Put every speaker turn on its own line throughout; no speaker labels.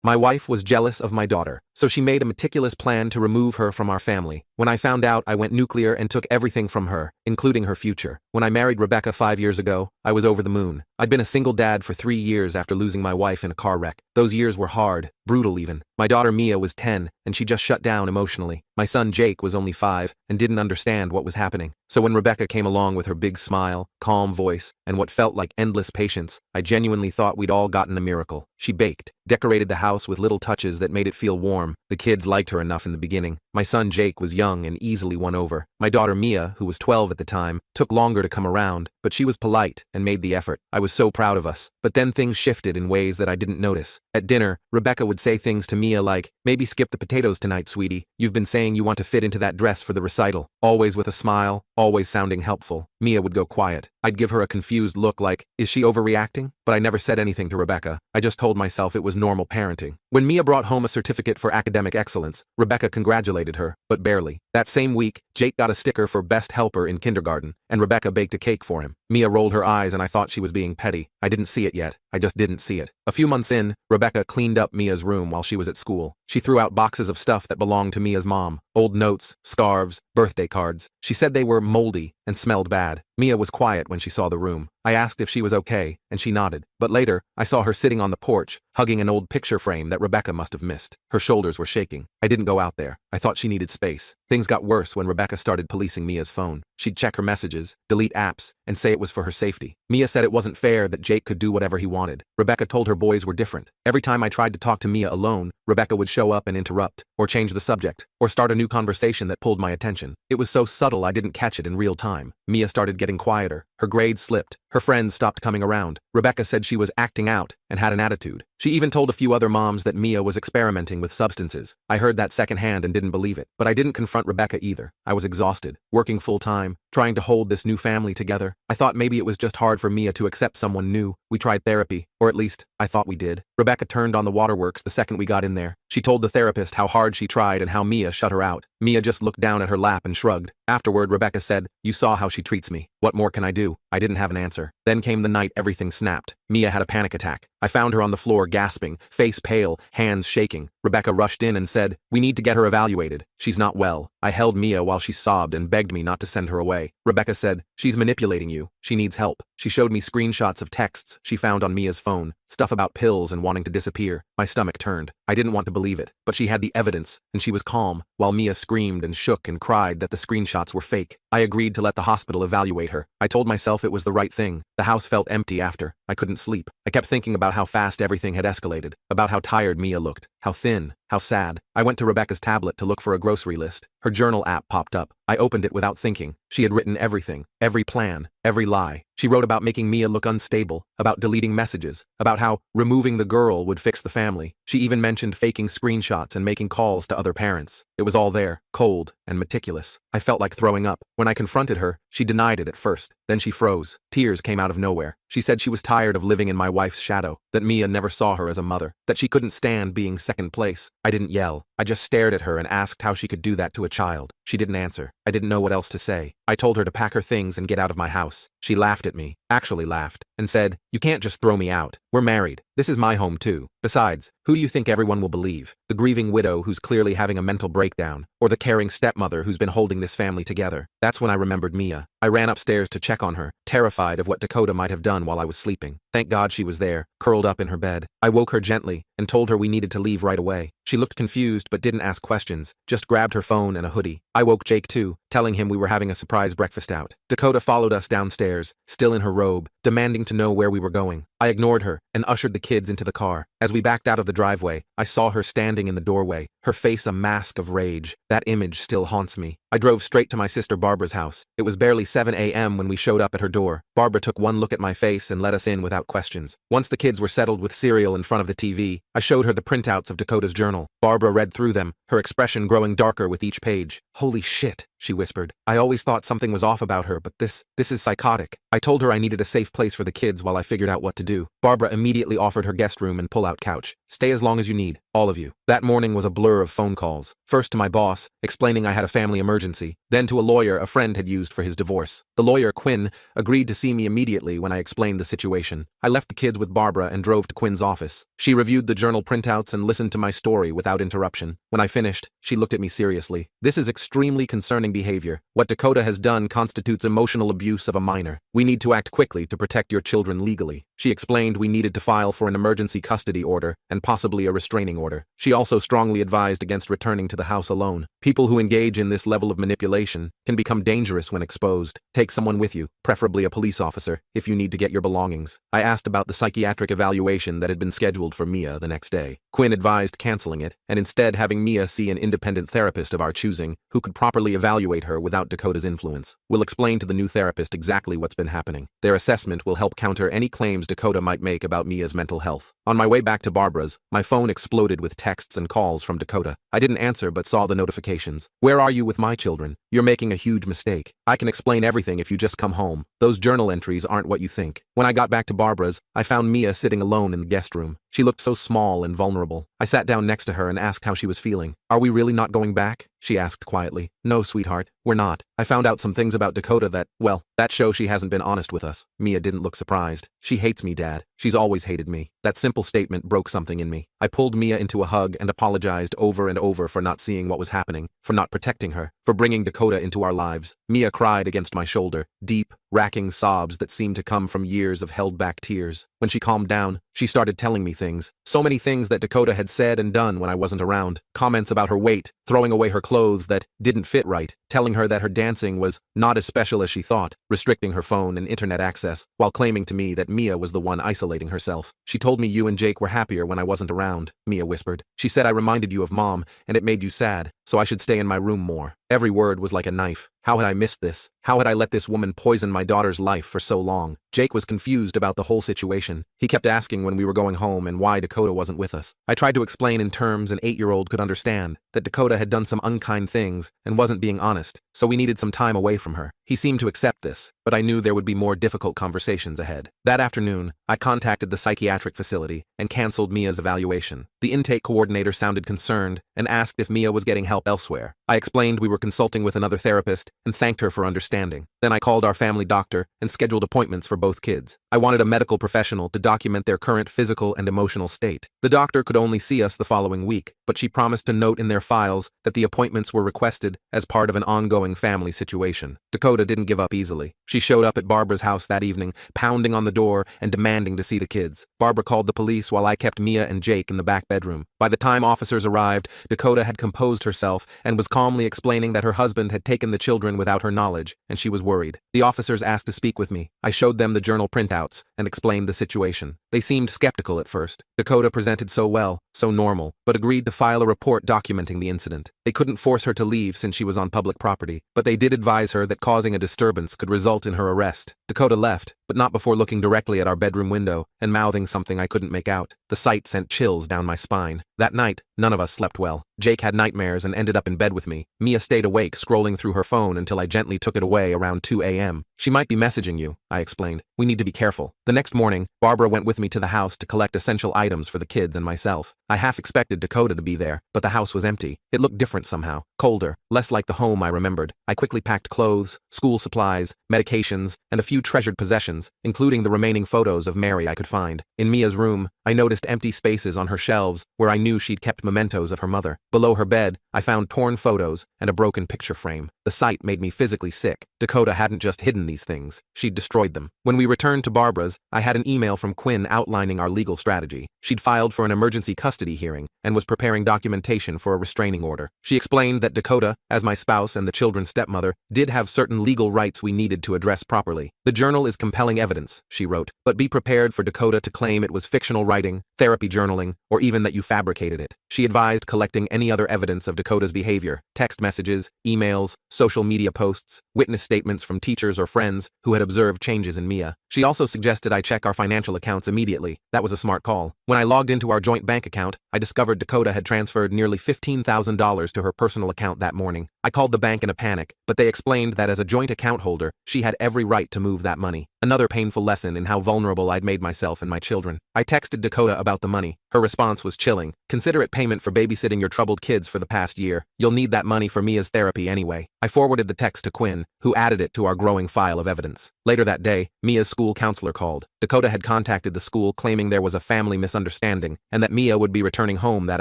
My wife was jealous of my daughter, so she made a meticulous plan to remove her from our family. When I found out, I went nuclear and took everything from her, including her future. When I married Rebecca 5 years ago, I was over the moon. I'd been a single dad for 3 years after losing my wife in a car wreck. Those years were hard, brutal even. My daughter Mia was 10, and she just shut down emotionally. My son Jake was only 5, and didn't understand what was happening. So when Rebecca came along with her big smile, calm voice, and what felt like endless patience, I genuinely thought we'd all gotten a miracle. She baked, decorated the house with little touches that made it feel warm. The kids liked her enough in the beginning. My son Jake was young and easily won over. My daughter Mia, who was 12 at the time, took longer to come around, but she was polite and made the effort. I was so proud of us. But then things shifted in ways that I didn't notice. At dinner, Rebecca would say things to Mia like, "Maybe skip the potatoes tonight, sweetie. You've been saying you want to fit into that dress for the recital." Always with a smile, always sounding helpful. Mia would go quiet. I'd give her a confused look like, is she overreacting? But I never said anything to Rebecca. I just told myself it was normal parenting. When Mia brought home a certificate for academic excellence, Rebecca congratulated her, but barely. That same week, Jake got a sticker for best helper in kindergarten, and Rebecca baked a cake for him. Mia rolled her eyes and I thought she was being petty. I didn't see it yet. I just didn't see it. A few months in, Rebecca cleaned up Mia's room while she was at school. She threw out boxes of stuff that belonged to Mia's mom. Old notes, scarves, birthday cards. She said they were moldy and smelled bad. Mia was quiet when she saw the room. I asked if she was okay, and she nodded. But later, I saw her sitting on the porch, hugging an old picture frame that Rebecca must have missed. Her shoulders were shaking. I didn't go out there. I thought she needed space. Things got worse when Rebecca started policing Mia's phone. She'd check her messages, delete apps, and say it was for her safety. Mia said it wasn't fair that Jake could do whatever he wanted. Rebecca told her boys were different. Every time I tried to talk to Mia alone, Rebecca would show up and interrupt, or change the subject, or start a new conversation that pulled my attention. It was so subtle I didn't catch it in real time. Mia started getting quieter. Her grades slipped. Her friends stopped coming around. Rebecca said she was acting out and had an attitude. She even told a few other moms that Mia was experimenting with substances. I heard that secondhand and didn't believe it. But I didn't confront Rebecca either. I was exhausted, working full-time, trying to hold this new family together. I thought maybe it was just hard for Mia to accept someone new. We tried therapy, or at least, I thought we did. Rebecca turned on the waterworks the second we got in there. She told the therapist how hard she tried and how Mia shut her out. Mia just looked down at her lap and shrugged. Afterward, Rebecca said, "You saw how she treats me. What more can I do?" I didn't have an answer. Then came the night everything snapped. Mia had a panic attack. I found her on the floor gasping, face pale, hands shaking. Rebecca rushed in and said, "We need to get her evaluated. She's not well." I held Mia while she sobbed and begged me not to send her away. Rebecca said, "She's manipulating you. She needs help." She showed me screenshots of texts she found on Mia's phone, stuff about pills and wanting to disappear. My stomach turned. I didn't want to believe it, but she had the evidence, and she was calm, while Mia screamed and shook and cried that the screenshots were fake. I agreed to let the hospital evaluate her. I told myself it was the right thing. The house felt empty after. I couldn't sleep. I kept thinking about how fast everything had escalated, about how tired Mia looked, how thin, how sad. I went to Rebecca's tablet to look for a grocery list. Her journal app popped up. I opened it without thinking. She had written everything, every plan, every lie. She wrote about making Mia look unstable, about deleting messages, about how removing the girl would fix the family. She even mentioned faking screenshots and making calls to other parents. It was all there, cold and meticulous. I felt like throwing up. When I confronted her, she denied it at first. Then she froze. Tears came out of nowhere. She said she was tired of living in my wife's shadow, that Mia never saw her as a mother, that she couldn't stand being second place. I didn't yell. I just stared at her and asked how she could do that to a child. She didn't answer. I didn't know what else to say. I told her to pack her things and get out of my house. She laughed at me, actually laughed, and said, "You can't just throw me out. We're married. This is my home too. Besides, who do you think everyone will believe? The grieving widow who's clearly having a mental breakdown, or the caring stepmother who's been holding this family together?" That's when I remembered Mia. I ran upstairs to check on her, terrified of what Dakota might have done while I was sleeping. Thank God she was there, curled up in her bed. I woke her gently and told her we needed to leave right away. She looked confused but didn't ask questions, just grabbed her phone and a hoodie. I woke Jake too, telling him we were having a surprise breakfast out. Dakota followed us downstairs, still in her robe, demanding to know where we were going. I ignored her and ushered the kids into the car. As we backed out of the driveway, I saw her standing in the doorway, her face a mask of rage. That image still haunts me. I drove straight to my sister Barbara's house. It was barely 7 a.m. when we showed up at her door. Barbara took one look at my face and let us in without questions. Once the kids were settled with cereal in front of the TV, I showed her the printouts of Dakota's journal. Barbara read through them, her expression growing darker with each page. "Holy shit," she whispered. I always thought something was off about her, but this is psychotic. I told her I needed a safe place for the kids while I figured out what to do. Barbara immediately offered her guest room and pull-out couch. Stay as long as you need, all of you. That morning was a blur of phone calls. First to my boss, explaining I had a family emergency, then to a lawyer a friend had used for his divorce. The lawyer, Quinn, agreed to see me immediately when I explained the situation. I left the kids with Barbara and drove to Quinn's office. She reviewed the journal printouts and listened to my story without interruption. When I finished, she looked at me seriously. This is extremely concerning behavior. What Dakota has done constitutes emotional abuse of a minor. We need to act quickly to protect your children legally. She explained we needed to file for an emergency custody order and possibly a restraining order. She also strongly advised against returning to the house alone. People who engage in this level of manipulation can become dangerous when exposed. Take someone with you, preferably a police officer, if you need to get your belongings. I asked about the psychiatric evaluation that had been scheduled for Mia the next day. Quinn advised canceling it and instead having Mia see an independent therapist of our choosing who could properly evaluate her without Dakota's influence. We'll explain to the new therapist exactly what's been happening. Their assessment will help counter any claims Dakota might make about Mia's mental health. On my way back to Barbara's, my phone exploded with texts and calls from Dakota. I didn't answer but saw the notifications. Where are you with my children? You're making a huge mistake. I can explain everything if you just come home. Those journal entries aren't what you think. When I got back to Barbara's, I found Mia sitting alone in the guest room. She looked so small and vulnerable. I sat down next to her and asked how she was feeling. Are we really not going back? She asked quietly. No, sweetheart, we're not. I found out some things about Dakota that show she hasn't been honest with us. Mia didn't look surprised. She hates me, Dad. She's always hated me. That simple statement broke something in me. I pulled Mia into a hug and apologized over and over for not seeing what was happening, for not protecting her, for bringing Dakota into our lives. Mia cried against my shoulder, deep, racking sobs that seemed to come from years of held-back tears. When she calmed down, she started telling me things. So many things that Dakota had said and done when I wasn't around. Comments about her weight, throwing away her clothes that didn't fit right, telling her that her dancing was not as special as she thought, restricting her phone and internet access, while claiming to me that Mia was the one isolating herself. She told me you and Jake were happier when I wasn't around, Mia whispered. She said I reminded you of Mom, and it made you sad, so I should stay in my room more. Every word was like a knife. How had I missed this? How had I let this woman poison my daughter's life for so long? Jake was confused about the whole situation. He kept asking when we were going home and why Dakota wasn't with us. I tried to explain in terms an 8-year-old could understand, that Dakota had done some unkind things and wasn't being honest, so we needed some time away from her. He seemed to accept this, but I knew there would be more difficult conversations ahead. That afternoon, I contacted the psychiatric facility and canceled Mia's evaluation. The intake coordinator sounded concerned and asked if Mia was getting help elsewhere. I explained we were consulting with another therapist and thanked her for understanding. Then I called our family doctor and scheduled appointments for both kids. I wanted a medical professional to document their current physical and emotional state. The doctor could only see us the following week, but she promised to note in their files that the appointments were requested as part of an ongoing family situation. Dakota didn't give up easily. She showed up at Barbara's house that evening, pounding on the door and demanding to see the kids. Barbara called the police while I kept Mia and Jake in the back bedroom. By the time officers arrived, Dakota had composed herself and was calmly explaining that her husband had taken the children without her knowledge, and she was worried. The officers asked to speak with me. I showed them the journal printouts and explained the situation. They seemed skeptical at first. Dakota presented so well, so normal, but agreed to file a report documenting the incident. They couldn't force her to leave since she was on public property, but they did advise her that causing a disturbance could result in her arrest. Dakota left, but not before looking directly at our bedroom window and mouthing something I couldn't make out. The sight sent chills down my spine. That night, none of us slept well. Jake had nightmares and ended up in bed with me. Mia stayed awake, scrolling through her phone until I gently took it away around 2 a.m. She might be messaging you, I explained. We need to be careful. The next morning, Barbara went with me to the house to collect essential items for the kids and myself. I half expected Dakota to be there, but the house was empty. It looked different somehow. Colder, less like the home I remembered. I quickly packed clothes, school supplies, medications, and a few treasured possessions, including the remaining photos of Mary I could find. In Mia's room, I noticed empty spaces on her shelves where I knew she'd kept mementos of her mother. Below her bed, I found torn photos and a broken picture frame. The sight made me physically sick. Dakota hadn't just hidden these things, she'd destroyed them. When we returned to Barbara's, I had an email from Quinn outlining our legal strategy. She'd filed for an emergency custody hearing and was preparing documentation for a restraining order. She explained that Dakota, as my spouse and the children's stepmother, did have certain legal rights we needed to address properly. The journal is compelling evidence, she wrote, but be prepared for Dakota to claim it was fictional writing, therapy journaling, or even that you fabricated it. She advised collecting any other evidence of Dakota's behavior, text messages, emails, social media posts, witness statements from teachers or friends who had observed changes in Mia. She also suggested I check our financial accounts immediately. That was a smart call. When I logged into our joint bank account, I discovered Dakota had transferred nearly $15,000 to her personal account that morning. I called the bank in a panic, but they explained that as a joint account holder, she had every right to move that money. Another painful lesson in how vulnerable I'd made myself and my children. I texted Dakota about the money. Her response was chilling. Consider it payment for babysitting your troubled kids for the past year. You'll need that money for Mia's therapy anyway. I forwarded the text to Quinn, who added it to our growing file of evidence. Later that day, Mia's school counselor called. Dakota had contacted the school claiming there was a family misunderstanding and that Mia would be returning home that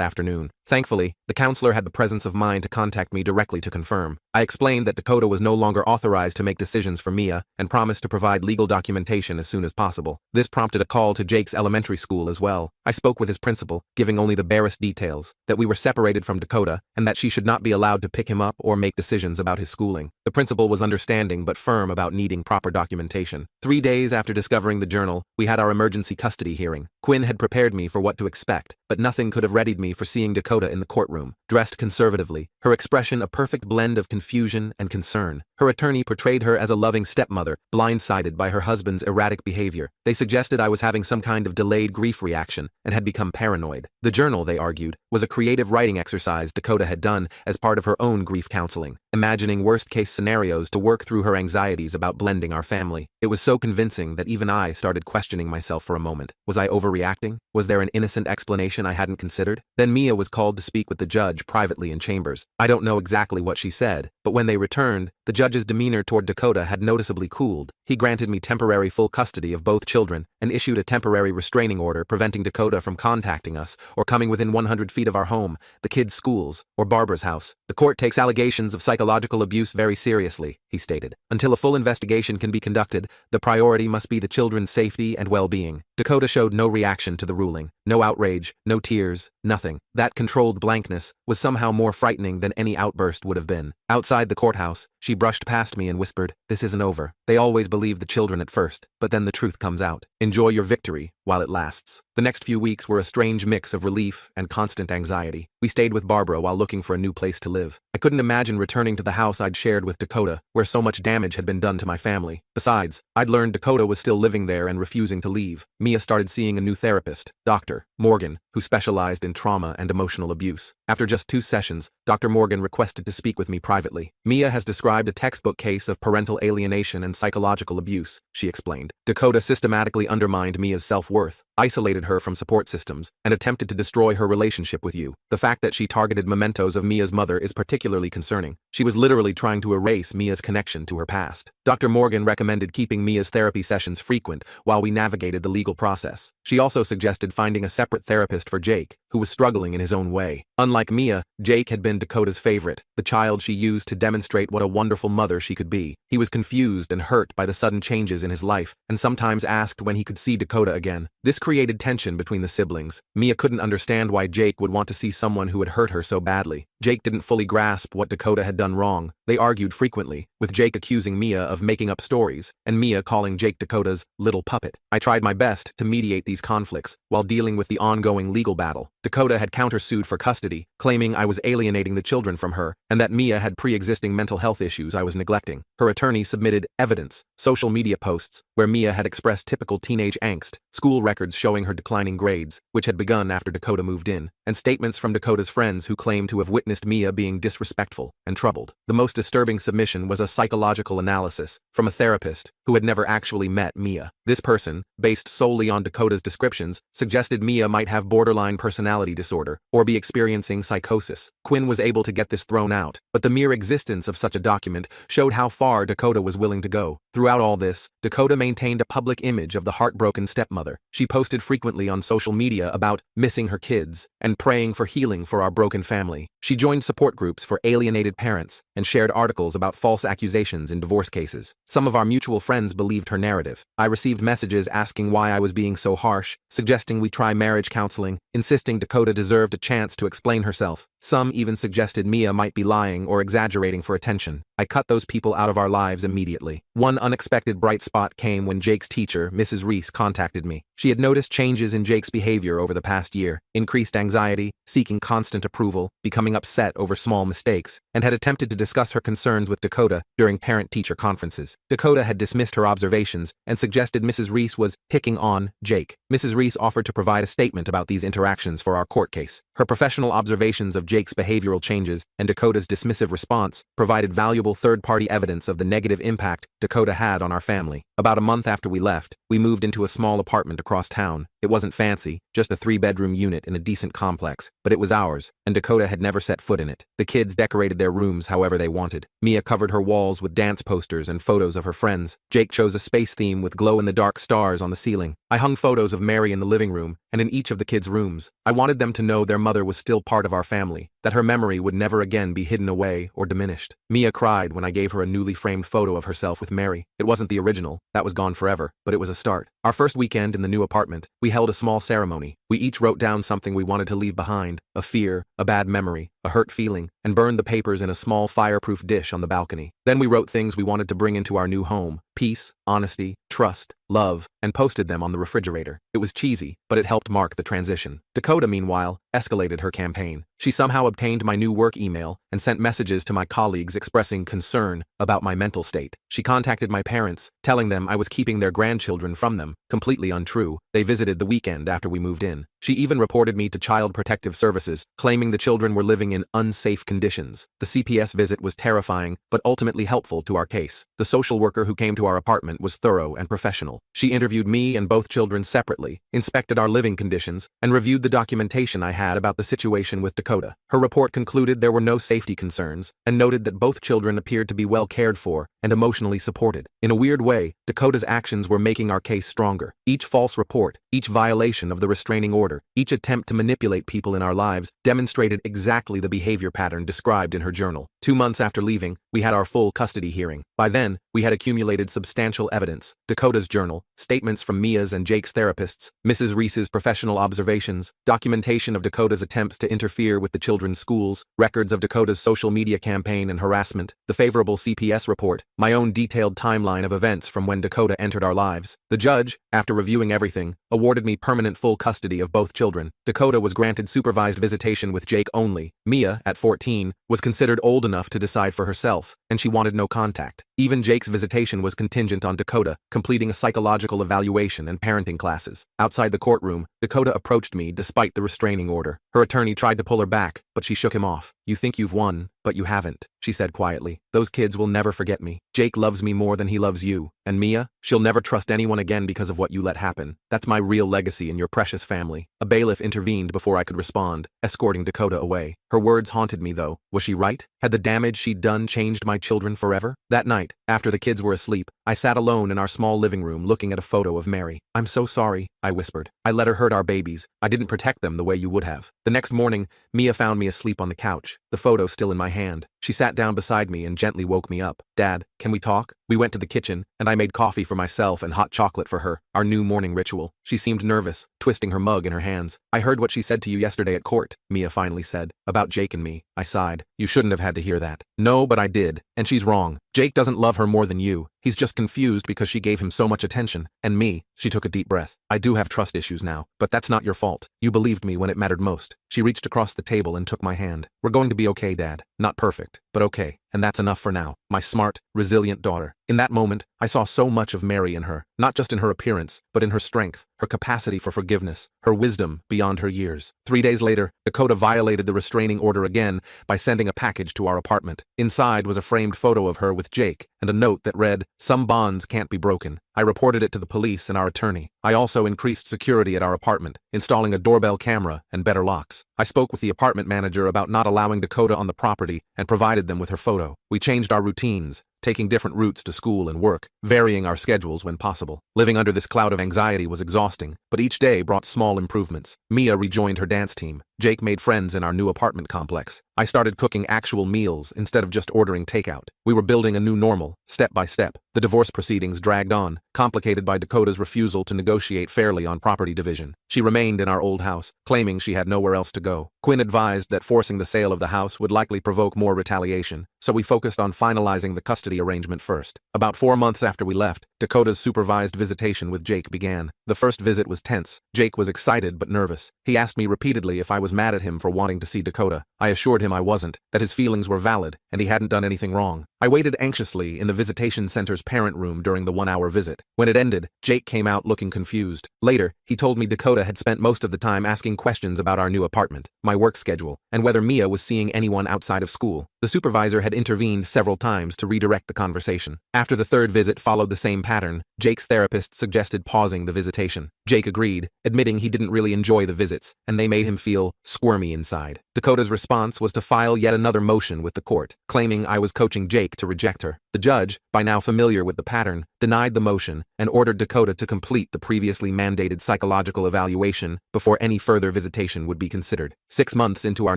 afternoon. Thankfully, the counselor had the presence of mind to contact me directly to confirm. I explained that Dakota was no longer authorized to make decisions for Mia and promised to provide legal documentation as soon as possible. This prompted a call to Jake's elementary school as well. I spoke with his principal, giving only the barest details, that we were separated from Dakota and that she should not be allowed to pick him up or make decisions about his schooling. The principal was understanding but firm about needing proper documentation. 3 days after discovering the journal, we had our emergency custody hearing. Quinn had prepared me for what to expect, but nothing could have readied me for seeing Dakota in the courtroom. Dressed conservatively, her expression a perfect blend of confusion and concern. Her attorney portrayed her as a loving stepmother, blindsided by her husband's erratic behavior. They suggested I was having some kind of delayed grief reaction and had become paranoid. The journal, they argued, was a creative writing exercise Dakota had done as part of her own grief counseling, imagining worst-case scenarios to work through her anxieties about blending our family. It was so convincing that even I started questioning myself for a moment. Was I overreacting? Was there an innocent explanation I hadn't considered? Then Mia was called to speak with the judge privately in chambers. I don't know exactly what she said, but when they returned, the judge's demeanor toward Dakota had noticeably cooled. He granted me temporary full custody of both children and issued a temporary restraining order preventing Dakota from contacting us or coming within 100 feet of our home, the kids' schools, or Barbara's house. The court takes allegations of psychological abuse very seriously, he stated. Until a full investigation can be conducted, the priority must be the children's safety and well-being. Dakota showed no reaction to the ruling. No outrage, no tears, nothing. That controlled blankness was somehow more frightening than any outburst would have been. Outside the courthouse, she brushed past me and whispered, "This isn't over. They always believe the children at first, but then the truth comes out. Enjoy your victory while it lasts." The next few weeks were a strange mix of relief and constant anxiety. We stayed with Barbara while looking for a new place to live. I couldn't imagine returning to the house I'd shared with Dakota, where so much damage had been done to my family. Besides, I'd learned Dakota was still living there and refusing to leave. Mia started seeing a new therapist, Dr. Morgan, who specialized in trauma and emotional abuse. After just 2 sessions, Dr. Morgan requested to speak with me privately. Mia has described a textbook case of parental alienation and psychological abuse, she explained. Dakota systematically undermined Mia's self-worth, isolated her from support systems, and attempted to destroy her relationship with you. The fact that she targeted mementos of Mia's mother is particularly concerning. She was literally trying to erase Mia's connection to her past. Dr. Morgan recommended keeping Mia's therapy sessions frequent while we navigated the legal process. She also suggested finding a separate therapist for Jake, who was struggling in his own way. Unlike Mia, Jake had been Dakota's favorite, the child she used to demonstrate what a wonderful mother she could be. He was confused and hurt by the sudden changes in his life, and sometimes asked when he could see Dakota again. This created tension between the siblings. Mia couldn't understand why Jake would want to see someone who had hurt her so badly. Jake didn't fully grasp what Dakota had done wrong. They argued frequently, with Jake accusing Mia of making up stories, and Mia calling Jake Dakota's little puppet. I tried my best to mediate these conflicts while dealing with the ongoing legal battle. Dakota had countersued for custody, claiming I was alienating the children from her, and that Mia had pre-existing mental health issues I was neglecting. Her attorney submitted evidence, social media posts, where Mia had expressed typical teenage angst, school records showing her declining grades, which had begun after Dakota moved in, and statements from Dakota's friends who claimed to have witnessed Mia being disrespectful and troubled. The most disturbing submission was a psychological analysis from a therapist who had never actually met Mia. This person, based solely on Dakota's descriptions, suggested Mia might have borderline personality disorder or be experiencing psychosis. Quinn was able to get this thrown out, but the mere existence of such a document showed how far Dakota was willing to go. Throughout all this, Dakota maintained a public image of the heartbroken stepmother. She posted frequently on social media about missing her kids and praying for healing for our broken family. She joined support groups for alienated parents and shared articles about false accusations in divorce cases. Some of our mutual friends believed her narrative. I received messages asking why I was being so harsh, suggesting we try marriage counseling, insisting Dakota deserved a chance to explain herself. Some even suggested Mia might be lying or exaggerating for attention. I cut those people out of our lives immediately. One unexpected bright spot came when Jake's teacher, Mrs. Reese, contacted me. She had noticed changes in Jake's behavior over the past year: increased anxiety, seeking constant approval, becoming upset upset over small mistakes and had attempted to discuss her concerns with Dakota during parent-teacher conferences. Dakota had dismissed her observations and suggested Mrs. Reese was picking on Jake. Mrs. Reese offered to provide a statement about these interactions for our court case. Her professional observations of Jake's behavioral changes and Dakota's dismissive response provided valuable third-party evidence of the negative impact Dakota had on our family. About a month after we left, we moved into a small apartment across town. It wasn't fancy, just a 3-bedroom unit in a decent complex, but it was ours, and Dakota had never set foot in it. The kids decorated their rooms however they wanted. Mia covered her walls with dance posters and photos of her friends. Jake chose a space theme with glow-in-the-dark stars on the ceiling. I hung photos of Mary in the living room and in each of the kids' rooms. I wanted them to know their mother was still part of our family, that her memory would never again be hidden away or diminished. Mia cried when I gave her a newly framed photo of herself with Mary. It wasn't the original, that was gone forever, but it was a start. Our first weekend in the new apartment, we held a small ceremony. We each wrote down something we wanted to leave behind, a fear, a bad memory, a hurt feeling, and burned the papers in a small fireproof dish on the balcony. Then we wrote things we wanted to bring into our new home: peace, honesty, trust, love, and posted them on the refrigerator. It was cheesy, but it helped mark the transition. Dakota, meanwhile, escalated her campaign. She somehow obtained my new work email and sent messages to my colleagues expressing concern about my mental state. She contacted my parents, telling them I was keeping their grandchildren from them. Completely untrue. They visited the weekend after we moved in. She even reported me to Child Protective Services, claiming the children were living in unsafe conditions. The CPS visit was terrifying, but ultimately helpful to our case. The social worker who came to our apartment was thorough and professional. She interviewed me and both children separately, inspected our living conditions, and reviewed the documentation I had about the situation with Dakota. Her report concluded there were no safety concerns, and noted that both children appeared to be well cared for and emotionally supported. In a weird way, Dakota's actions were making our case stronger. Each false report, each violation of the restraining order, each attempt to manipulate people in our lives demonstrated exactly the behavior pattern described in her journal. 2 months after leaving, we had our full custody hearing. By then, we had accumulated substantial evidence: Dakota's journal, statements from Mia's and Jake's therapists, Mrs. Reese's professional observations, documentation of Dakota's attempts to interfere with the children's schools, records of Dakota's social media campaign and harassment, the favorable CPS report, my own detailed timeline of events from when Dakota entered our lives. The judge, after reviewing everything, awarded me permanent full custody of both children. Dakota was granted supervised visitation with Jake only. Mia, at 14, was considered old enough to decide for herself, and she wanted no contact. Even Jake's visitation was contingent on Dakota completing a psychological evaluation and parenting classes. Outside the courtroom, Dakota approached me despite the restraining order. Her attorney tried to pull her back, but she shook him off. "You think you've won, but you haven't," she said quietly. "Those kids will never forget me. Jake loves me more than he loves you. And Mia, she'll never trust anyone again because of what you let happen. That's my real legacy in your precious family." A bailiff intervened before I could respond, escorting Dakota away. Her words haunted me though. Was she right? Had the damage she'd done changed my children forever? That night, after the kids were asleep, I sat alone in our small living room looking at a photo of Mary. "I'm so sorry," I whispered. "I let her hurt our babies. I didn't protect them the way you would have." The next morning, Mia found me asleep on the couch, the photo still in my hand. She sat down beside me and gently woke me up. "Dad, can we talk?" We went to the kitchen, and I made coffee for myself and hot chocolate for her, our new morning ritual. She seemed nervous, twisting her mug in her hands. "I heard what she said to you yesterday at court," Mia finally said. "About Jake and me." I sighed. "You shouldn't have had to hear that." "No, but I did. And she's wrong. Jake doesn't love her more than you. He's just confused because she gave him so much attention. And me." She took a deep breath. "I do have trust issues now, but that's not your fault. You believed me when it mattered most." She reached across the table and took my hand. "We're going to be okay, Dad. Not perfect, but okay. And that's enough for now. My smart, resilient daughter." In that moment, I saw so much of Mary in her, not just in her appearance, but in her strength, her capacity for forgiveness, her wisdom beyond her years. 3 days later, Dakota violated the restraining order again by sending a package to our apartment. Inside was a framed photo of her with Jake and a note that read, "Some bonds can't be broken." I reported it to the police and our attorney. I also increased security at our apartment, installing a doorbell camera and better locks. I spoke with the apartment manager about not allowing Dakota on the property and provided them with her photo. We changed our routines, taking different routes to school and work, varying our schedules when possible. Living under this cloud of anxiety was exhausting, but each day brought small improvements. Mia rejoined her dance team. Jake made friends in our new apartment complex. I started cooking actual meals instead of just ordering takeout. We were building a new normal, step by step. The divorce proceedings dragged on, complicated by Dakota's refusal to negotiate fairly on property division. She remained in our old house, claiming she had nowhere else to go. Quinn advised that forcing the sale of the house would likely provoke more retaliation, so we focused on finalizing the custody arrangement first. About 4 months after we left, Dakota's supervised visitation with Jake began. The first visit was tense. Jake was excited but nervous. He asked me repeatedly if I was was mad at him for wanting to see Dakota. I assured him I wasn't, that his feelings were valid, and he hadn't done anything wrong. I waited anxiously in the visitation center's parent room during the 1-hour visit. When it ended, Jake came out looking confused. Later, he told me Dakota had spent most of the time asking questions about our new apartment, my work schedule, and whether Mia was seeing anyone outside of school. The supervisor had intervened several times to redirect the conversation. After the third visit followed the same pattern, Jake's therapist suggested pausing the visitation. Jake agreed, admitting he didn't really enjoy the visits, and they made him feel squirmy inside. Dakota's response was to file yet another motion with the court, claiming I was coaching Jake to reject her. The judge, by now familiar with the pattern, denied the motion and ordered Dakota to complete the previously mandated psychological evaluation before any further visitation would be considered. 6 months into our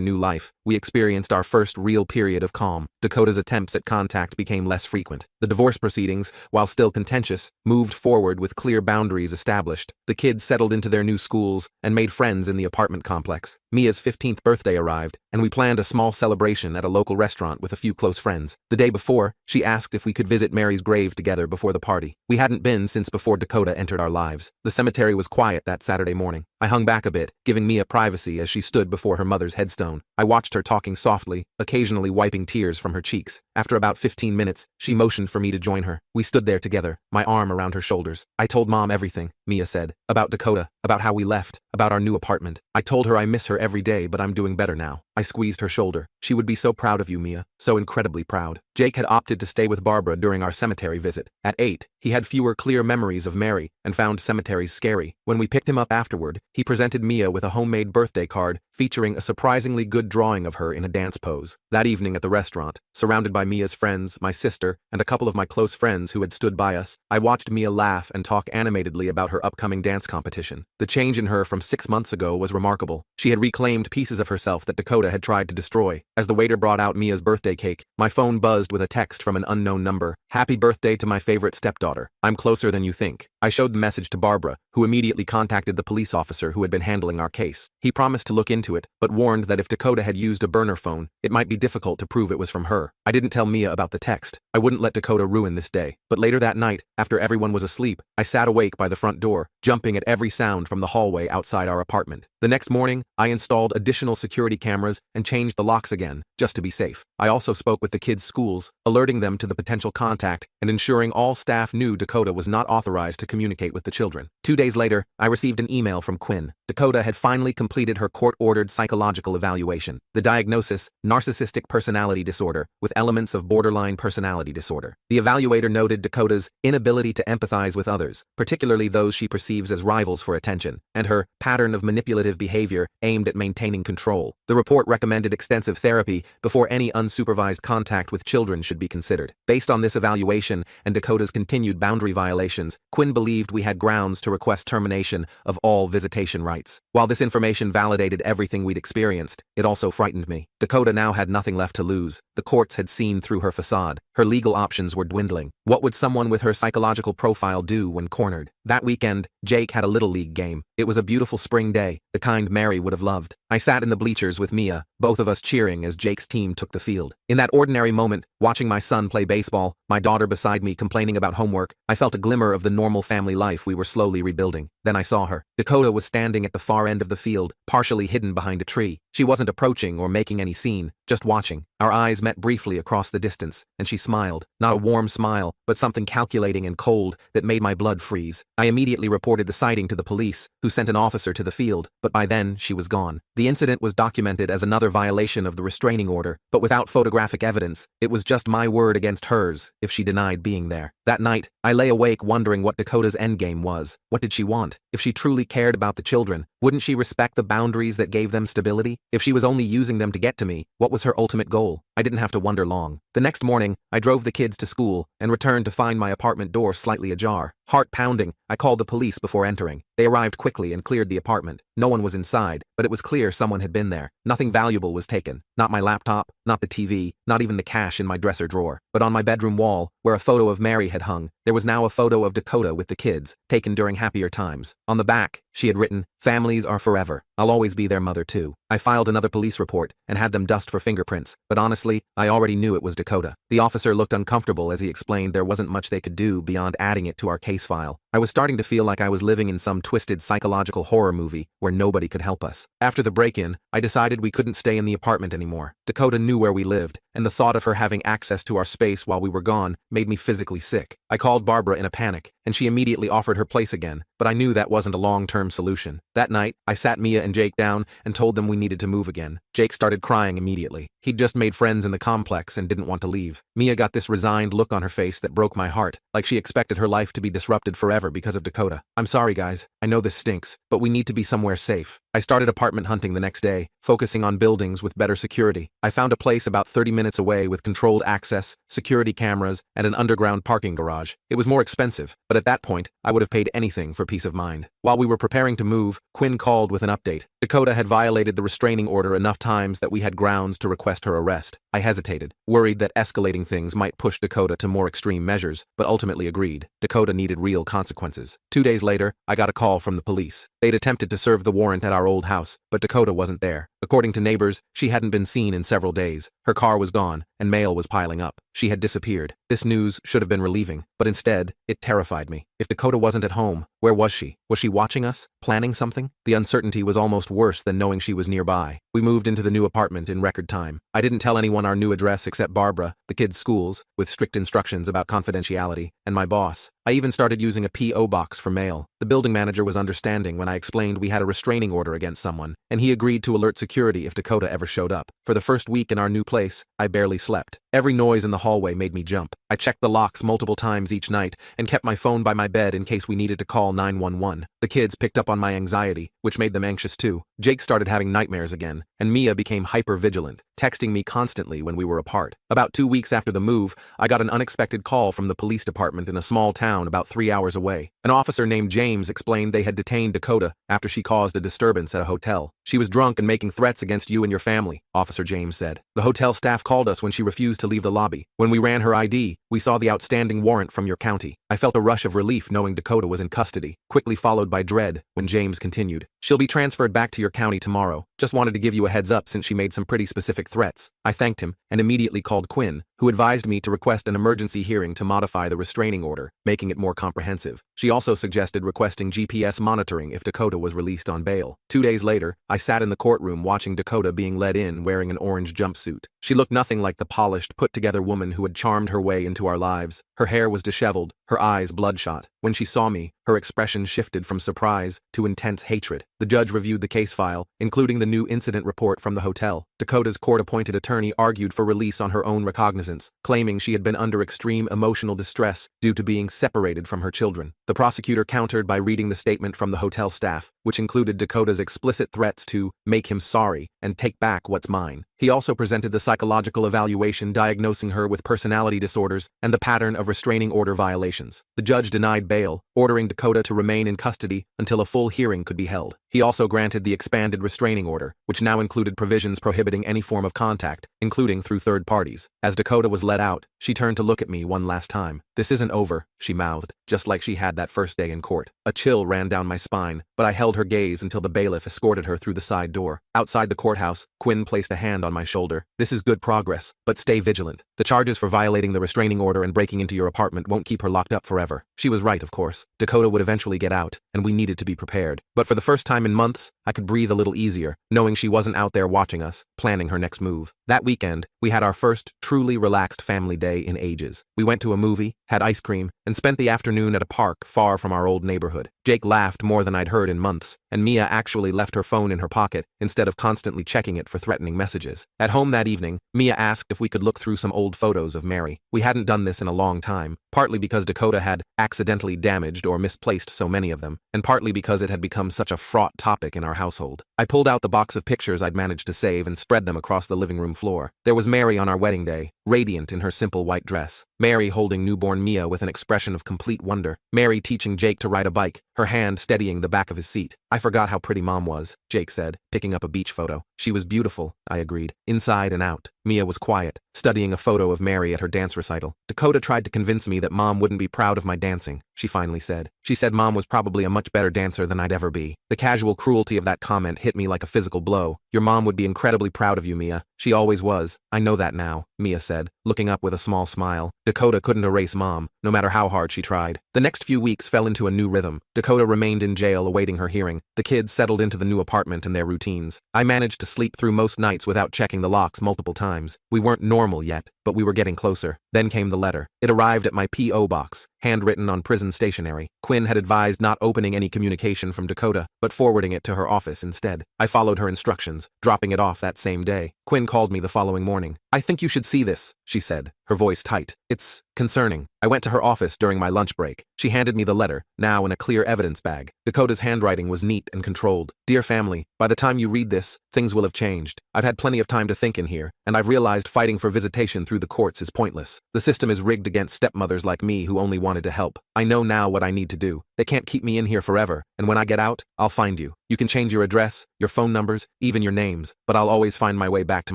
new life, we experienced our first real period of calm. Dakota's attempts at contact became less frequent. The divorce proceedings, while still contentious, moved forward with clear boundaries established. The kids settled into their new schools and made friends in the apartment complex. Mia's 15th birthday arrived, and we planned a small celebration at a local restaurant with a few close friends. The day before, she asked if we could visit Mary's grave together before the party. We hadn't been since before Dakota entered our lives. The cemetery was quiet that Saturday morning. I hung back a bit, giving Mia privacy as she stood before her mother's headstone. I watched her talking softly, occasionally wiping tears from her cheeks. After about 15 minutes, she motioned for me to join her. We stood there together, my arm around her shoulders. I told Mom everything, Mia said. About Dakota, about how we left, about our new apartment. I told her I miss her every day, but I'm doing better now. I squeezed her shoulder. She would be so proud of you, Mia. So incredibly proud. Jake had opted to stay with Barbara during our cemetery visit. At 8, he had fewer clear memories of Mary and found cemeteries scary. When we picked him up afterward, he presented Mia with a homemade birthday card featuring a surprisingly good drawing of her in a dance pose. That evening at the restaurant, surrounded by Mia's friends, my sister, and a couple of my close friends who had stood by us, I watched Mia laugh and talk animatedly about her upcoming dance competition. The change in her from 6 months ago was remarkable. She had reclaimed pieces of herself that Dakota had tried to destroy. As the waiter brought out Mia's birthday cake, my phone buzzed with a text from an unknown number. Happy birthday to my favorite stepdaughter. I'm closer than you think. I showed the message to Barbara, who immediately contacted the police officer who had been handling our case. He promised to look into it, but warned that if Dakota had used a burner phone, it might be difficult to prove it was from her. I didn't tell Mia about the text. I wouldn't let Dakota ruin this day. But later that night, after everyone was asleep, I sat awake by the front door, jumping at every sound from the hallway outside our apartment. The next morning, I installed additional security cameras and changed the locks again, just to be safe. I also spoke with the kids' schools, alerting them to the potential contact and ensuring all staff knew Dakota was not authorized to communicate with the children. 2 days later, I received an email from Quinn. Dakota had finally completed her court-ordered psychological evaluation. The diagnosis, narcissistic personality disorder, with elements of borderline personality disorder. The evaluator noted Dakota's inability to empathize with others, particularly those she perceives as rivals for attention, and her pattern of manipulative behavior aimed at maintaining control. The report recommended extensive therapy before any unsupervised contact with children should be considered. Based on this evaluation and Dakota's continued boundary violations, Quinn believed we had grounds to request termination of all visitation rights. While this information validated everything we'd experienced, it also frightened me. Dakota now had nothing left to lose. The courts had seen through her facade. Her legal options were dwindling. What would someone with her psychological profile do when cornered? That weekend, Jake had a little league game. It was a beautiful spring day, the kind Mary would have loved. I sat in the bleachers with Mia, both of us cheering as Jake's team took the field. In that ordinary moment, watching my son play baseball, my daughter beside me complaining about homework, I felt a glimmer of the normal family life we were slowly rebuilding. Then I saw her. Dakota was standing at the far end of the field, partially hidden behind a tree. She wasn't approaching or making any scene, just watching. Our eyes met briefly across the distance, and she smiled. Not a warm smile, but something calculating and cold that made my blood freeze. I immediately reported the sighting to the police, who sent an officer to the field, but by then she was gone. The incident was documented as another violation of the restraining order, but without photographic evidence. It was just my word against hers if she denied being there. That night, I lay awake wondering what Dakota's endgame was. What did she want? If she truly cared about the children, wouldn't she respect the boundaries that gave them stability? If she was only using them to get to me, what was her ultimate goal? I didn't have to wonder long. The next morning, I drove the kids to school and returned to find my apartment door slightly ajar. Heart pounding, I called the police before entering. They arrived quickly and cleared the apartment. No one was inside, but it was clear someone had been there. Nothing valuable was taken. Not my laptop, not the TV, not even the cash in my dresser drawer. But on my bedroom wall, where a photo of Mary had hung, there was now a photo of Dakota with the kids, taken during happier times. On the back, she had written, "Families are forever. I'll always be their mother too." I filed another police report and had them dust for fingerprints, but honestly, I already knew it was Dakota. The officer looked uncomfortable as he explained there wasn't much they could do beyond adding it to our case file. I was starting to feel like I was living in some twisted psychological horror movie where nobody could help us. After the break-in, I decided we couldn't stay in the apartment anymore. Dakota knew where we lived, and the thought of her having access to our space while we were gone made me physically sick. I called Barbara in a panic, and she immediately offered her place again, but I knew that wasn't a long-term solution. That night, I sat Mia and Jake down and told them we needed to move again. Jake started crying immediately. He'd just made friends in the complex and didn't want to leave. Mia got this resigned look on her face that broke my heart, like she expected her life to be disrupted forever because of Dakota. I'm sorry, guys. I know this stinks, but we need to be somewhere safe. I started apartment hunting the next day, focusing on buildings with better security. I found a place about 30 minutes away with controlled access, security cameras, and an underground parking garage. It was more expensive, but at that point, I would have paid anything for peace of mind. While we were preparing to move, Quinn called with an update. Dakota had violated the restraining order enough times that we had grounds to request her arrest. I hesitated, worried that escalating things might push Dakota to more extreme measures, but ultimately agreed. Dakota needed real consequences. 2 days later, I got a call from the police. They'd attempted to serve the warrant at our old house, but Dakota wasn't there. According to neighbors, she hadn't been seen in several days. Her car was gone, and mail was piling up. She had disappeared. This news should have been relieving, but instead, it terrified me. If Dakota wasn't at home, where was she? Was she watching us? Planning something? The uncertainty was almost worse than knowing she was nearby. We moved into the new apartment in record time. I didn't tell anyone our new address except Barbara, the kids' schools, with strict instructions about confidentiality, and my boss. I even started using a P.O. box for mail. The building manager was understanding when I explained we had a restraining order against someone, and he agreed to alert security if Dakota ever showed up. For the first week in our new place, I barely slept. Every noise in the hallway made me jump. I checked the locks multiple times each night and kept my phone by my bed in case we needed to call 911. The kids picked up on my anxiety, which made them anxious too. Jake started having nightmares again, and Mia became hyper-vigilant, texting me constantly when we were apart. About 2 weeks after the move, I got an unexpected call from the police department in a small town about 3 hours away. An officer named James explained they had detained Dakota after she caused a disturbance at a hotel. She was drunk and making threats against you and your family, Officer James said. The hotel staff called us when she refused to leave the lobby. When we ran her ID, we saw the outstanding warrant from your county. I felt a rush of relief knowing Dakota was in custody, quickly followed by dread when James continued. She'll be transferred back to your county tomorrow. Just wanted to give you a heads up since she made some pretty specific threats. I thanked him and immediately called Quinn, who advised me to request an emergency hearing to modify the restraining order, making it more comprehensive. She also suggested requesting GPS monitoring if Dakota was released on bail. 2 days later, I sat in the courtroom watching Dakota being led in wearing an orange jumpsuit. She looked nothing like the polished, put-together woman who had charmed her way into our lives. Her hair was disheveled, her eyes bloodshot. When she saw me, her expression shifted from surprise to intense hatred. The judge reviewed the case file, including the new incident report from the hotel. Dakota's court-appointed attorney argued for release on her own recognizance, claiming she had been under extreme emotional distress due to being separated from her children. The prosecutor countered by reading the statement from the hotel staff, which included Dakota's explicit threats to make him sorry and take back what's mine. He also presented the psychological evaluation diagnosing her with personality disorders and the pattern of restraining order violations. The judge denied bail, ordering Dakota to remain in custody until a full hearing could be held. He also granted the expanded restraining order, which now included provisions prohibiting any form of contact, including through third parties. As Dakota was let out, she turned to look at me one last time. "This isn't over," she mouthed, just like she had that first day in court. A chill ran down my spine, but I held her gaze until the bailiff escorted her through the side door. Outside the courthouse, Quinn placed a hand on my shoulder. "This is good progress, but stay vigilant. The charges for violating the restraining order and breaking into your apartment won't keep her locked up forever." She was right, of course. Dakota would eventually get out, and we needed to be prepared. But for the first time in months, I could breathe a little easier, knowing she wasn't out there watching us, planning her next move. That weekend, we had our first truly relaxed family day in ages. We went to a movie, had ice cream, and spent the afternoon at a park far from our old neighborhood. Jake laughed more than I'd heard in months, and Mia actually left her phone in her pocket instead of constantly checking it for threatening messages. At home that evening, Mia asked if we could look through some old photos of Mary. We hadn't done this in a long time, partly because Dakota had accidentally damaged or misplaced so many of them, and partly because it had become such a fraught topic in our household. I pulled out the box of pictures I'd managed to save and spread them across the living room floor. There was Mary on our wedding day, radiant in her simple white dress. Mary holding newborn Mia with an expression of complete wonder. Mary teaching Jake to ride a bike, her hand steadying the back of his seat. "I forgot how pretty Mom was," Jake said, picking up a beach photo. "She was beautiful," I agreed, "inside and out." Mia was quiet, studying a photo of Mary at her dance recital. Dakota tried to convince me that Mom wouldn't be proud of my dancing, she finally said. She said Mom was probably a much better dancer than I'd ever be. The casual cruelty of that comment hit me like a physical blow. Your mom would be incredibly proud of you, Mia. She always was. I know that now, Mia said, looking up with a small smile. Dakota couldn't erase Mom, no matter how hard she tried. The next few weeks fell into a new rhythm. Dakota remained in jail awaiting her hearing. The kids settled into the new apartment and their routines. I managed to sleep through most nights without checking the locks multiple times. We weren't normal yet, but we were getting closer. Then came the letter. It arrived at my P.O. box, handwritten on prison stationery. Quinn had advised not opening any communication from Dakota, but forwarding it to her office instead. I followed her instructions, dropping it off that same day. Quinn called me the following morning. I think you should see this, she said, her voice tight. It's concerning. I went to her office during my lunch break. She handed me the letter, now in a clear evidence bag. Dakota's handwriting was neat and controlled. Dear family, by the time you read this, things will have changed. I've had plenty of time to think in here, and I've realized fighting for visitation through the courts is pointless. The system is rigged against stepmothers like me who only wanted to help. I know now what I need to do. They can't keep me in here forever, and when I get out, I'll find you. You can change your address, your phone numbers, even your names, but I'll always find my way back to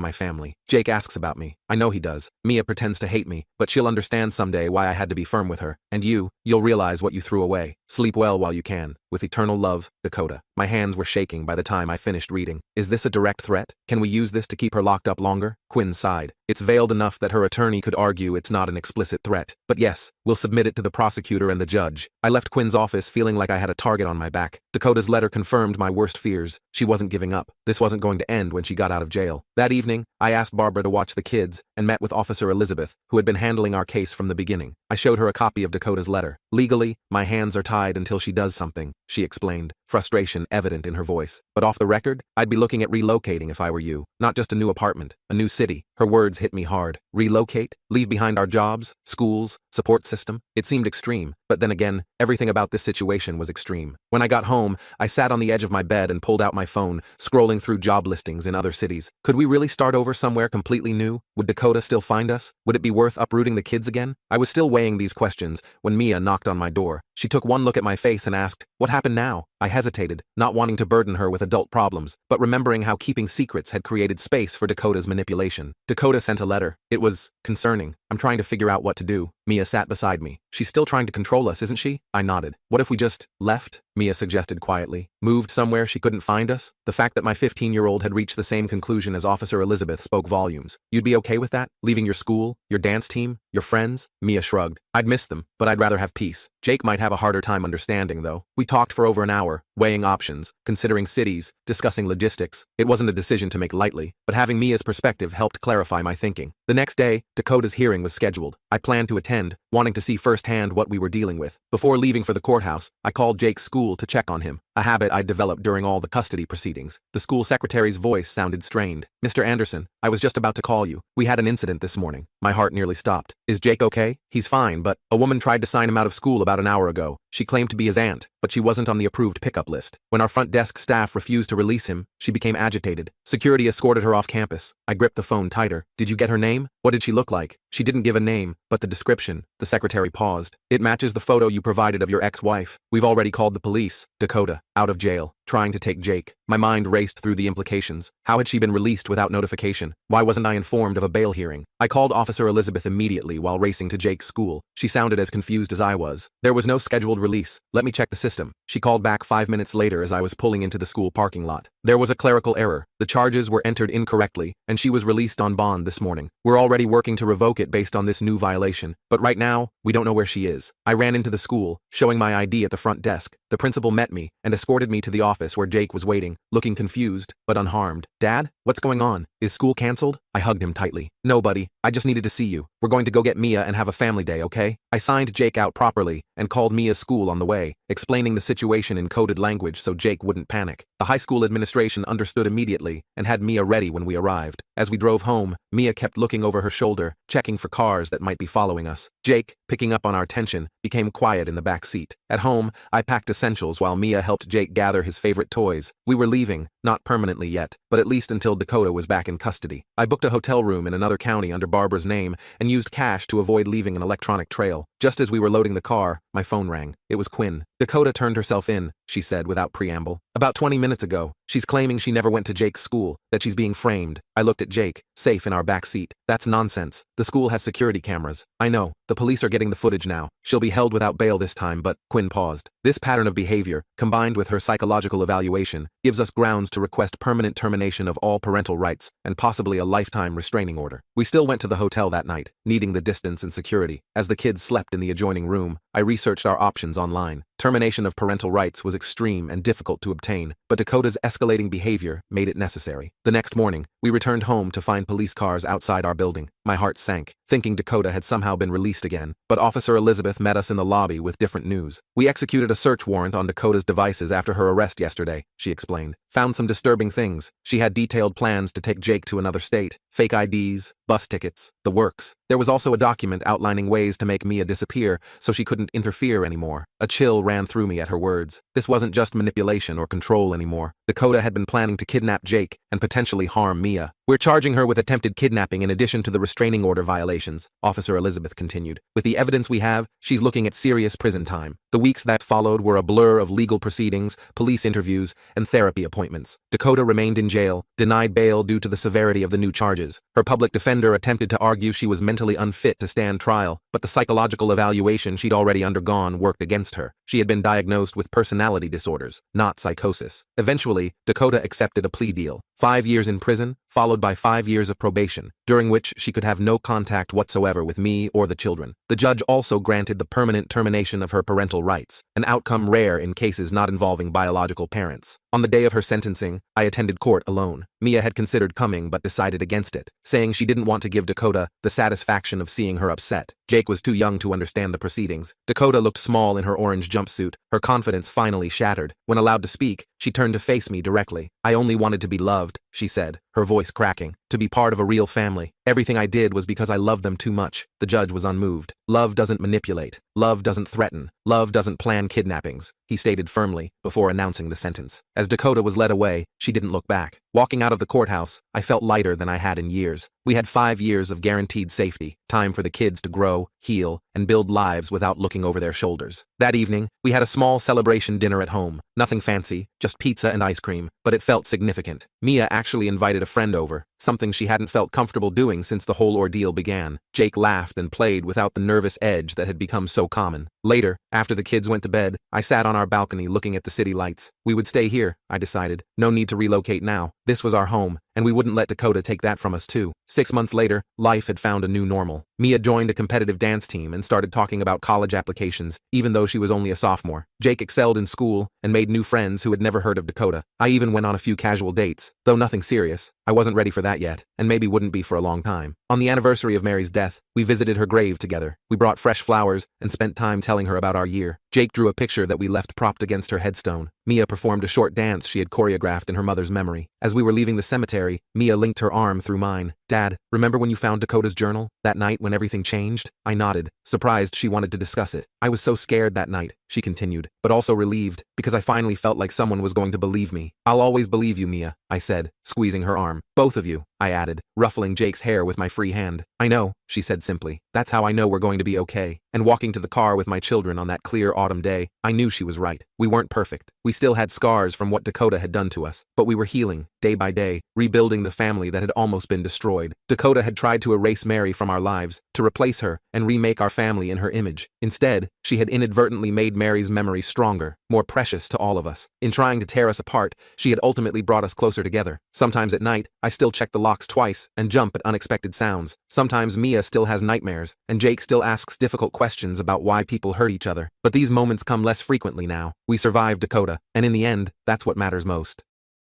my family. Jake asks about me. I know he does. Mia pretends to hate me, but she'll understand someday why I had to be firm with her. And you'll realize what you threw away. Sleep well while you can. With eternal love, Dakota. My hands were shaking by the time I finished reading. Is this a direct threat? Can we use this to keep her locked up longer? Quinn sighed. It's veiled enough that her attorney could argue it's not an explicit threat. But yes, we'll submit it to the prosecutor and the judge. I left Quinn's office feeling like I had a target on my back. Dakota's letter confirmed my worst fears. She wasn't giving up. This wasn't going to end when she got out of jail. That evening, I asked Barbara to watch the kids and met with Officer Elizabeth, who had been handling our case from the beginning. I showed her a copy of Dakota's letter. Legally, my hands are tied until she does something, she explained, frustration evident in her voice. But off the record, I'd be looking at relocating if I were you. Not just a new apartment, a new city. Her words hit me hard. Relocate? Leave behind our jobs, schools, support system? It seemed extreme, but then again, everything about this situation was extreme. When I got home, I sat on the edge of my bed and pulled out my phone, scrolling through job listings in other cities. Could we really start over somewhere completely new? Would Dakota still find us? Would it be worth uprooting the kids again? I was still weighing these questions when Mia knocked on my door. She took one look at my face and asked, "What happened now?" I hesitated, not wanting to burden her with adult problems, but remembering how keeping secrets had created space for Dakota's manipulation. Dakota sent a letter. It was concerning. I'm trying to figure out what to do. Mia sat beside me. She's still trying to control us, isn't she? I nodded. What if we just left? Mia suggested quietly. Moved somewhere she couldn't find us? The fact that my 15-year-old had reached the same conclusion as Officer Elizabeth spoke volumes. You'd be okay with that? Leaving your school, your dance team, your friends? Mia shrugged. I'd miss them, but I'd rather have peace. Jake might have a harder time understanding, though. We talked for over an hour, weighing options, considering cities, discussing logistics. It wasn't a decision to make lightly, but having Mia's perspective helped clarify my thinking. The next day, Dakota's hearing was scheduled. I planned to attend, wanting to see firsthand what we were dealing with. Before leaving for the courthouse, I called Jake's school to check on him, a habit I'd developed during all the custody proceedings. The school secretary's voice sounded strained. "Mr. Anderson, I was just about to call you. We had an incident this morning." My heart nearly stopped. "Is Jake okay?" "He's fine, but a woman tried to sign him out of school about an hour ago. She claimed to be his aunt, but she wasn't on the approved pickup list. When our front desk staff refused to release him, she became agitated. Security escorted her off campus." I gripped the phone tighter. "Did you get her name? What did she look like?" "She didn't give a name, but the description." The secretary paused. "It matches the photo you provided of your ex-wife. We've already called the police." Dakota, out of jail, trying to take Jake. My mind raced through the implications. How had she been released without notification? Why wasn't I informed of a bail hearing? I called Officer Elizabeth immediately while racing to Jake's school. She sounded as confused as I was. "There was no scheduled release. Let me check the system." She called back 5 minutes later as I was pulling into the school parking lot. "There was a clerical error. The charges were entered incorrectly, and she was released on bond this morning. We're already working to revoke it based on this new violation, but right now, we don't know where she is." I ran into the school, showing my ID at the front desk. The principal met me and escorted me to the office where Jake was waiting, looking confused, but unharmed. "Dad, what's going on? Is school canceled?" I hugged him tightly. "No, buddy, I just needed to see you. We're going to go get Mia and have a family day, okay?" I signed Jake out properly and called Mia's school on the way, explaining the situation in coded language so Jake wouldn't panic. The high school administration understood immediately and had Mia ready when we arrived. As we drove home, Mia kept looking over her shoulder, checking for cars that might be following us. Jake, picking up on our tension, became quiet in the back seat. At home, I packed essentials while Mia helped Jake gather his favorite toys. We were leaving, not permanently yet, but at least until Dakota was back in custody. I booked a hotel room in another county under Barbara's name and used cash to avoid leaving an electronic trail. Just as we were loading the car, my phone rang. It was Quinn. "Dakota turned herself in," she said without preamble. "About 20 minutes ago. She's claiming she never went to Jake's school, that she's being framed. I looked at Jake, safe in our back seat. That's nonsense. The school has security cameras. I know. The police are getting the footage now. She'll be held without bail this time, but Quinn paused. This pattern of behavior, combined with her psychological evaluation, gives us grounds to request permanent termination of all parental rights and possibly a lifetime restraining order. We still went to the hotel that night, needing the distance and security. As the kids slept in the adjoining room, I researched our options online. Termination of parental rights was extreme and difficult to obtain, but Dakota's escalating behavior made it necessary. The next morning, we returned home to find police cars outside our building. My heart sank, thinking Dakota had somehow been released again, but Officer Elizabeth met us in the lobby with different news. We executed a search warrant on Dakota's devices after her arrest yesterday, she explained. Found some disturbing things. She had detailed plans to take Jake to another state, fake IDs, bus tickets, the works. There was also a document outlining ways to make Mia disappear so she couldn't interfere anymore. A chill ran through me at her words. This wasn't just manipulation or control anymore. Dakota had been planning to kidnap Jake and potentially harm Mia. We're charging her with attempted kidnapping in addition to the restraining order violations, Officer Elizabeth continued. With the evidence we have, she's looking at serious prison time. The weeks that followed were a blur of legal proceedings, police interviews, and therapy appointments. Dakota remained in jail, denied bail due to the severity of the new charges. Her public defender attempted to argue she was mentally unfit to stand trial, but the psychological evaluation she'd already undergone worked against her. She had been diagnosed with personality disorders, not psychosis. Eventually, Dakota accepted a plea deal. 5 years in prison, followed by 5 years of probation, during which she could have no contact whatsoever with me or the children. The judge also granted the permanent termination of her parental rights, an outcome rare in cases not involving biological parents. On the day of her sentencing, I attended court alone. Mia had considered coming but decided against it, saying she didn't want to give Dakota the satisfaction of seeing her upset. Jake was too young to understand the proceedings. Dakota looked small in her orange jumpsuit, her confidence finally shattered. When allowed to speak, she turned to face me directly. I only wanted to be loved, she said, her voice cracking, to be part of a real family. Everything I did was because I loved them too much. The judge was unmoved. Love doesn't manipulate. Love doesn't threaten. Love doesn't plan kidnappings, he stated firmly, before announcing the sentence. As Dakota was led away, she didn't look back. Walking out of the courthouse, I felt lighter than I had in years. We had 5 years of guaranteed safety, time for the kids to grow, heal, and build lives without looking over their shoulders. That evening, we had a small celebration dinner at home. Nothing fancy, just pizza and ice cream, but it felt significant. Mia actually invited a friend over, something she hadn't felt comfortable doing since the whole ordeal began. Jake laughed and played without the nervous edge that had become so common. Later, after the kids went to bed, I sat on our balcony looking at the city lights. We would stay here, I decided. No need to relocate now. This was our home, and we wouldn't let Dakota take that from us too. 6 months later, life had found a new normal. Mia joined a competitive dance team and started talking about college applications, even though she was only a sophomore. Jake excelled in school and made new friends who had never heard of Dakota. I even went on a few casual dates, though nothing serious. I wasn't ready for that yet, and maybe wouldn't be for a long time. On the anniversary of Mary's death, we visited her grave together. We brought fresh flowers and spent time telling her about our year. Jake drew a picture that we left propped against her headstone. Mia performed a short dance she had choreographed in her mother's memory. As we were leaving the cemetery, Mia linked her arm through mine. Dad, remember when you found Dakota's journal? That night when everything changed? I nodded, surprised she wanted to discuss it. I was so scared that night, she continued, but also relieved, because I finally felt like someone was going to believe me. I'll always believe you, Mia, I said, squeezing her arm. Both of you, I added, ruffling Jake's hair with my free hand. I know, she said simply. That's how I know we're going to be okay. And walking to the car with my children on that clear autumn day, I knew she was right. We weren't perfect. We still had scars from what Dakota had done to us, but we were healing, day by day, rebuilding the family that had almost been destroyed. Dakota had tried to erase Mary from our lives, to replace her, and remake our family in her image. Instead, she had inadvertently made Mary's memory stronger, more precious to all of us. In trying to tear us apart, she had ultimately brought us closer together. Sometimes at night, I still check the locks twice and jump at unexpected sounds. Sometimes Mia still has nightmares, and Jake still asks difficult questions about why people hurt each other. But these moments come less frequently now. We survived Dakota, and in the end, that's what matters most.